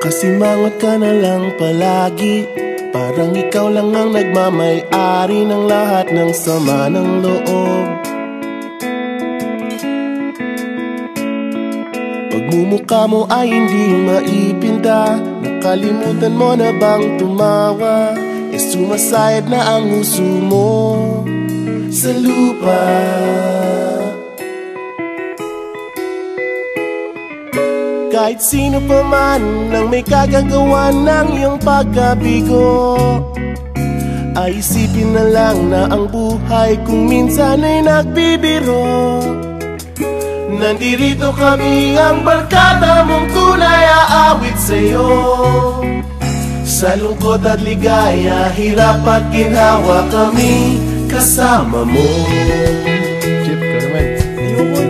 Kasimangot ka na lang palagi, parang ikaw lang ang nagmamay-ari ng lahat ng sama ng loob. Pagmumukha mo ay hindi maipinta, nakalimutan mo na bang tumawa? E sumasayad na ang huso mo sa lupa. Kahit sino pa man ang may kagagawa ng iyong pagkabigo, ay isipin na lang na ang buhay kung minsan ay nagbibiro. Nandirito kami, ang barkada mong tunay aawit sa'yo. Sa lungkot at ligaya, hirap at ginhawa, kami kasama mo. Chip, ka naman. Ikaw na.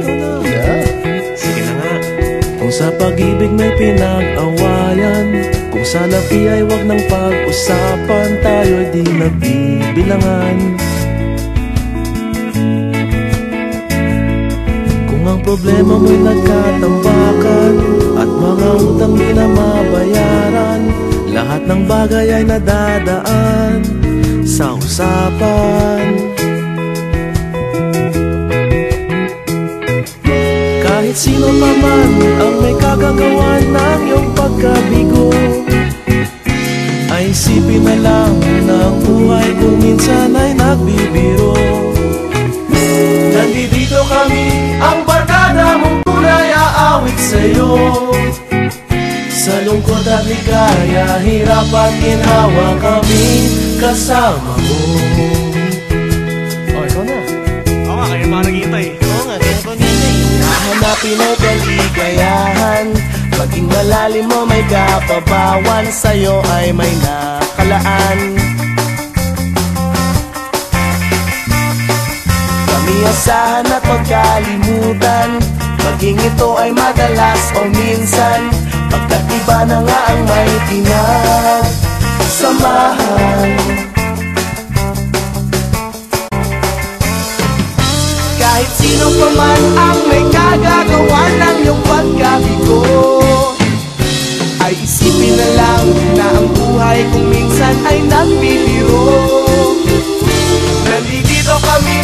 Sige na nga. Kung sa pag-ibig may pinag-awayan, kung sa labi ay wag nang pag-usapan, tayo'y di nagbibilangan. Kung ang problema mo'y nagkatambakan at mga utang di na mabayaran, lahat ng bagay ay nadadaan sa usapan. Kahit sino pa man ang may kagagawa ng iyong pagkabigo, ay isipin na lang na ang buhay kung minsan ay nagbibiro. Nandito kami, ang barkada mong tunay aawit sa'yo. Sa lungkot at ligaya, hirap at ginhawa, kami kasama mo. Oh, ikaw na. Oo nga, kaya mga naghihintay. Oo nga, kaya ko nilay. Hanapin ay kaligayahan, maging malalim mo may kapabawan, sa'yo ay may nakalaan. Kami asahan at magkalimutan, maging ito ay madalas o minsan, pagkat iba na nga ang may pinagsamahan. Kahit sino pa man ang may kagagawa ng iyong pagkabigo, ay isipin na lang na ang buhay kung minsan ay nagbibiro. Nandito kami,